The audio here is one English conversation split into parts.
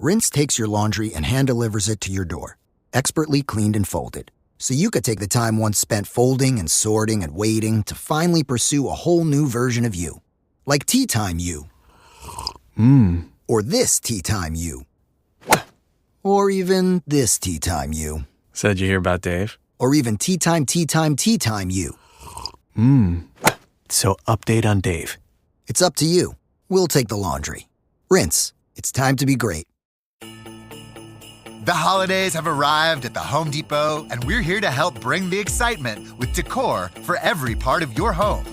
Rinse takes your laundry and hand-delivers it to your door, expertly cleaned and folded. So you could take the time once spent folding and sorting and waiting to finally pursue a whole new version of you. Like Tea Time You. Or this Tea Time You. Or even this Tea Time You. So did you hear about Dave? Or even Tea Time You. So update on Dave. It's up to you. We'll take the laundry. Rinse. It's time to be great. The holidays have arrived at the Home Depot, and we're here to help bring the excitement with decor for every part of your home.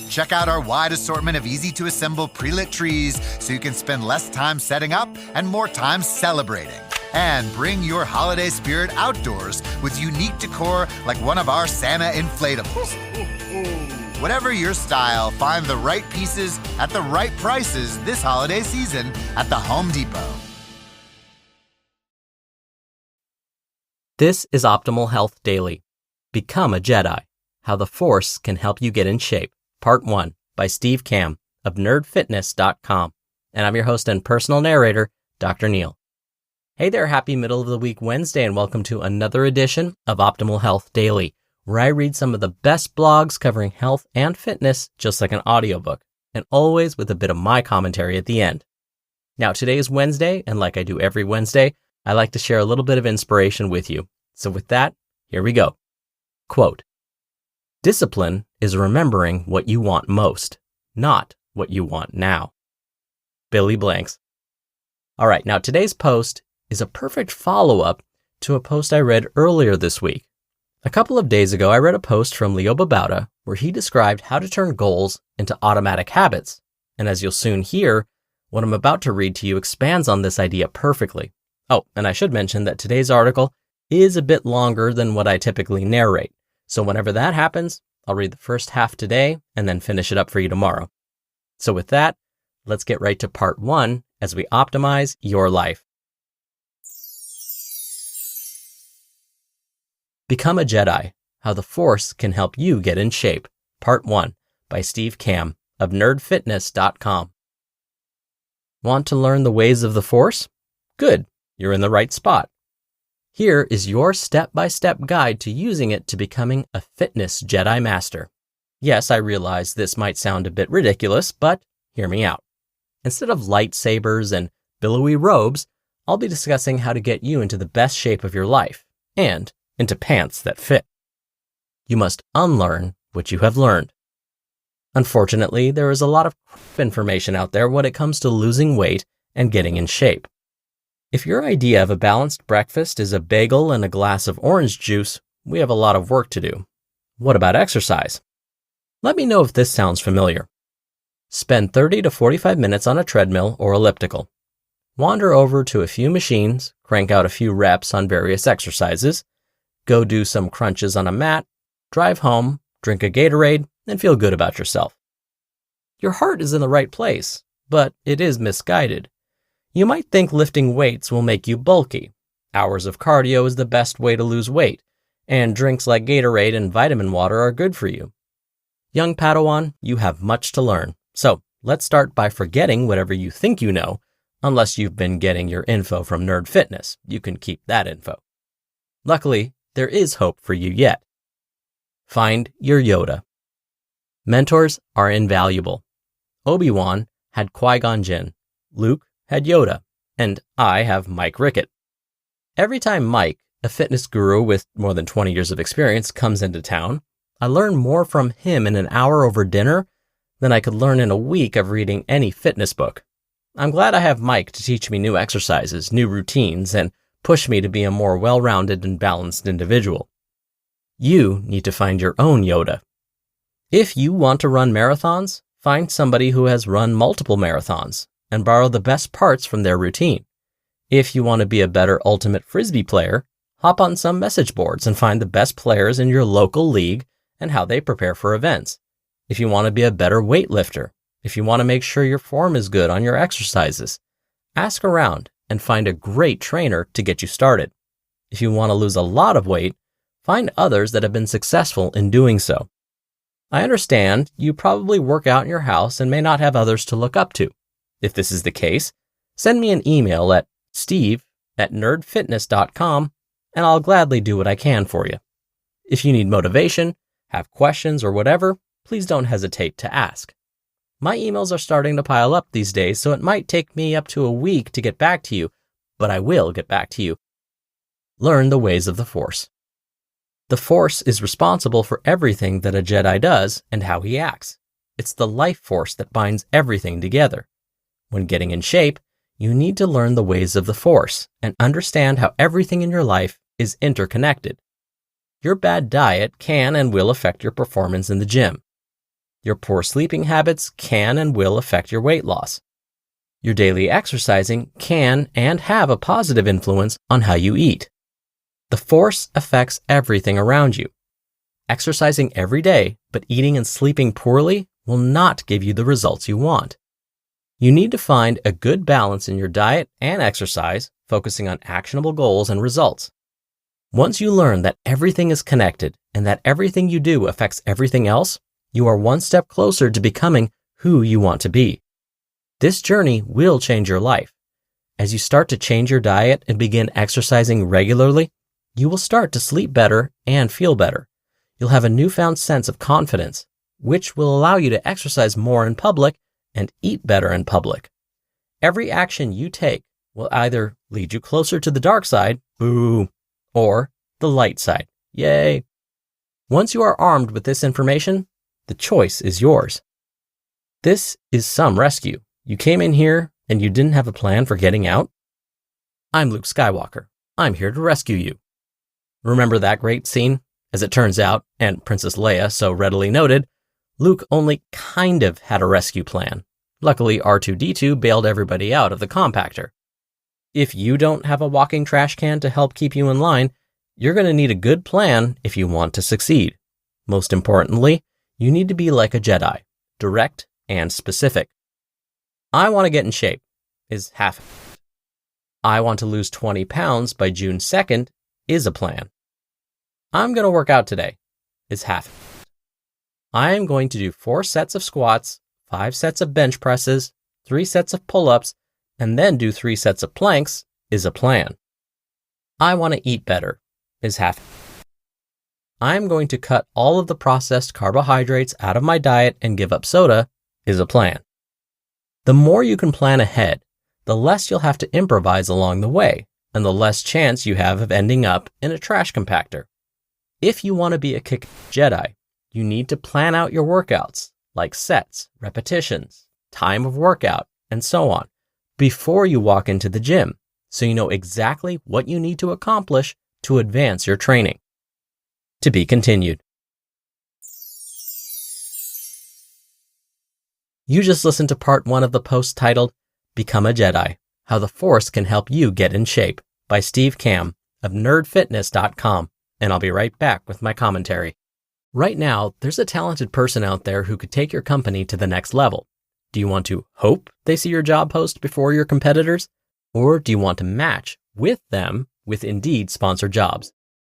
Check out our wide assortment of easy-to-assemble pre-lit trees so you can spend less time setting up and more time celebrating. And bring your holiday spirit outdoors with unique decor like one of our Santa inflatables. Whatever your style, find the right pieces at the right prices this holiday season at the Home Depot. This is Optimal Health Daily. Become a Jedi. How the Force Can Help You Get in Shape. Part 1 by Steve Kamb of nerdfitness.com. And I'm your host and personal narrator, Dr. Neil. Hey there, happy middle of the week Wednesday, and welcome to another edition of Optimal Health Daily, where I read some of the best blogs covering health and fitness just like an audiobook, and always with a bit of my commentary at the end. Now, today is Wednesday, and like I do every Wednesday, I like to share a little bit of inspiration with you. So with that, here we go. Quote, "Discipline is remembering what you want most, not what you want now." Billy Blanks. All right, now today's post is a perfect follow-up to a post I read earlier this week. A couple of days ago, I read a post from Leo Babauta where he described how to turn goals into automatic habits. And as you'll soon hear, what I'm about to read to you expands on this idea perfectly. Oh, and I should mention that today's article is a bit longer than what I typically narrate. So whenever that happens, I'll read the first half today and then finish it up for you tomorrow. So with that, let's get right to part 1 as we optimize your life. Become a Jedi. How the Force Can Help You Get in Shape. Part 1 by Steve Kamb of nerdfitness.com. Want to learn the ways of the Force? Good. You're in the right spot. Here is your step-by-step guide to using it to becoming a fitness Jedi Master. Yes, I realize this might sound a bit ridiculous, but hear me out. Instead of lightsabers and billowy robes, I'll be discussing how to get you into the best shape of your life and into pants that fit. You must unlearn what you have learned. Unfortunately, there is a lot of information out there when it comes to losing weight and getting in shape. If your idea of a balanced breakfast is a bagel and a glass of orange juice, we have a lot of work to do. What about exercise? Let me know if this sounds familiar. Spend 30 to 45 minutes on a treadmill or elliptical. Wander over to a few machines, crank out a few reps on various exercises, go do some crunches on a mat, drive home, drink a Gatorade, and feel good about yourself. Your heart is in the right place, but it is misguided. You might think lifting weights will make you bulky. Hours of cardio is the best way to lose weight, and drinks like Gatorade and vitamin water are good for you. Young Padawan, you have much to learn. So let's start by forgetting whatever you think you know, unless you've been getting your info from Nerd Fitness. You can keep that info. Luckily, there is hope for you yet. Find your Yoda. Mentors are invaluable. Obi-Wan had Qui-Gon Jinn. Luke had Yoda, and I have Mike Rickett. Every time Mike, a fitness guru with more than 20 years of experience, comes into town, I learn more from him in an hour over dinner than I could learn in a week of reading any fitness book. I'm glad I have Mike to teach me new exercises, new routines, and push me to be a more well-rounded and balanced individual. You need to find your own Yoda. If you want to run marathons, find somebody who has run multiple marathons and borrow the best parts from their routine. If you want to be a better ultimate frisbee player, hop on some message boards and find the best players in your local league and how they prepare for events. If you want to be a better weightlifter, if you want to make sure your form is good on your exercises, ask around and find a great trainer to get you started. If you want to lose a lot of weight, find others that have been successful in doing so. I understand you probably work out in your house and may not have others to look up to. If this is the case, send me an email at steve@nerdfitness.com, and I'll gladly do what I can for you. If you need motivation, have questions, or whatever, please don't hesitate to ask. My emails are starting to pile up these days, so it might take me up to a week to get back to you, but I will get back to you. Learn the ways of the Force. The Force is responsible for everything that a Jedi does and how he acts. It's the life force that binds everything together. When getting in shape, you need to learn the ways of the Force and understand how everything in your life is interconnected. Your bad diet can and will affect your performance in the gym. Your poor sleeping habits can and will affect your weight loss. Your daily exercising can and have a positive influence on how you eat. The Force affects everything around you. Exercising every day, but eating and sleeping poorly will not give you the results you want. You need to find a good balance in your diet and exercise, focusing on actionable goals and results. Once you learn that everything is connected and that everything you do affects everything else, you are one step closer to becoming who you want to be. This journey will change your life. As you start to change your diet and begin exercising regularly, you will start to sleep better and feel better. You'll have a newfound sense of confidence, which will allow you to exercise more in public and eat better in public. Every action you take will either lead you closer to the dark side, boo, or the light side, yay. Once you are armed with this information, the choice is yours. This is some rescue. You came in here and you didn't have a plan for getting out? I'm Luke Skywalker. I'm here to rescue you. Remember that great scene? As it turns out, and Princess Leia so readily noted, Luke only kind of had a rescue plan. Luckily, R2-D2 bailed everybody out of the compactor. If you don't have a walking trash can to help keep you in line, you're going to need a good plan if you want to succeed. Most importantly, you need to be like a Jedi, direct and specific. I want to get in shape is half. I want to lose 20 pounds by June 2nd is a plan. I'm going to work out today is half. I am going to do 4 sets of squats, 5 sets of bench presses, 3 sets of pull-ups, and then do 3 sets of planks is a plan. I want to eat better is half. I am going to cut all of the processed carbohydrates out of my diet and give up soda is a plan. The more you can plan ahead, the less you'll have to improvise along the way, and the less chance you have of ending up in a trash compactor. If you want to be a kick Jedi, you need to plan out your workouts, like sets, repetitions, time of workout, and so on, before you walk into the gym, so you know exactly what you need to accomplish to advance your training. To be continued. You just listened to part 1 of the post titled, Become a Jedi, How the Force Can Help You Get in Shape, by Steve Kamb of nerdfitness.com, and I'll be right back with my commentary. Right now, there's a talented person out there who could take your company to the next level. Do you want to hope they see your job post before your competitors? Or do you want to match with them with Indeed sponsored jobs?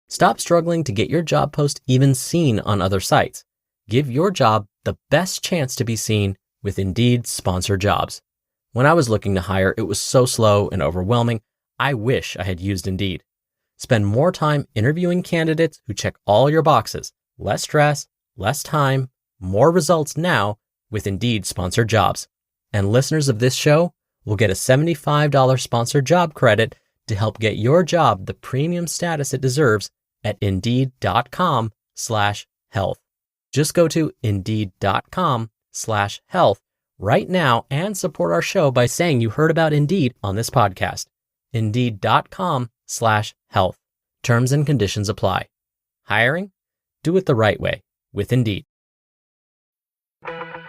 Stop struggling to get your job post even seen on other sites. Give your job the best chance to be seen with Indeed sponsored jobs. When I was looking to hire, it was so slow and overwhelming. I wish I had used Indeed. Spend more time interviewing candidates who check all your boxes. Less stress, less time, more results now with Indeed sponsored jobs. And listeners of this show will get a $75 sponsored job credit to help get your job the premium status it deserves at Indeed.com/health. Just go to Indeed.com/health right now and support our show by saying you heard about Indeed on this podcast. Indeed.com/health. Terms and conditions apply. Hiring? Do it the right way with Indeed.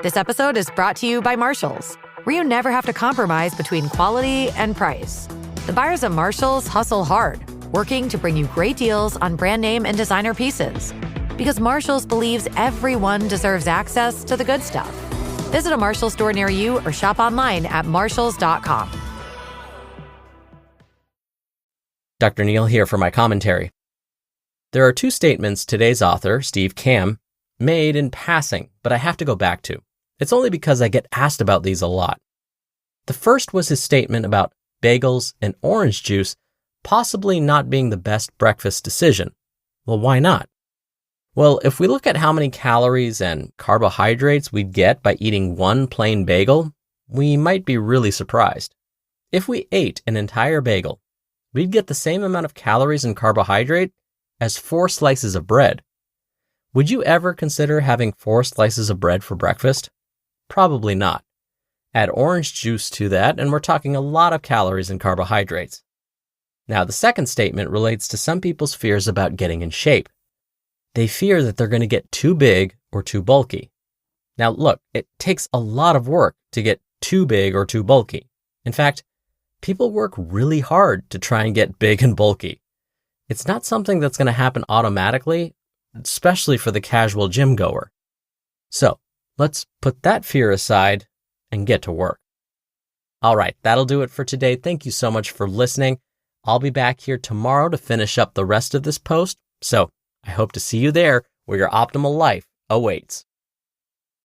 This episode is brought to you by Marshalls, where you never have to compromise between quality and price. The buyers at Marshalls hustle hard, working to bring you great deals on brand name and designer pieces. Because Marshalls believes everyone deserves access to the good stuff. Visit a Marshalls store near you or shop online at marshalls.com. Dr. Neal here for my commentary. There are 2 statements today's author, Steve Kamb, made in passing, but I have to go back to. It's only because I get asked about these a lot. The first was his statement about bagels, and orange juice possibly not being the best breakfast decision. Well, why not? Well, if we look at how many calories and carbohydrates we'd get by eating one plain bagel, we might be really surprised. If we ate an entire bagel, we'd get the same amount of calories and carbohydrate as 4 slices of bread. Would you ever consider having 4 slices of bread for breakfast? Probably not. Add orange juice to that, and we're talking a lot of calories and carbohydrates. Now, the second statement relates to some people's fears about getting in shape. They fear that they're going to get too big or too bulky. Now, look, it takes a lot of work to get too big or too bulky. In fact, people work really hard to try and get big and bulky. It's not something that's going to happen automatically, especially for the casual gym goer. So, let's put that fear aside and get to work. All right, that'll do it for today. Thank you so much for listening. I'll be back here tomorrow to finish up the rest of this post, so I hope to see you there where your optimal life awaits.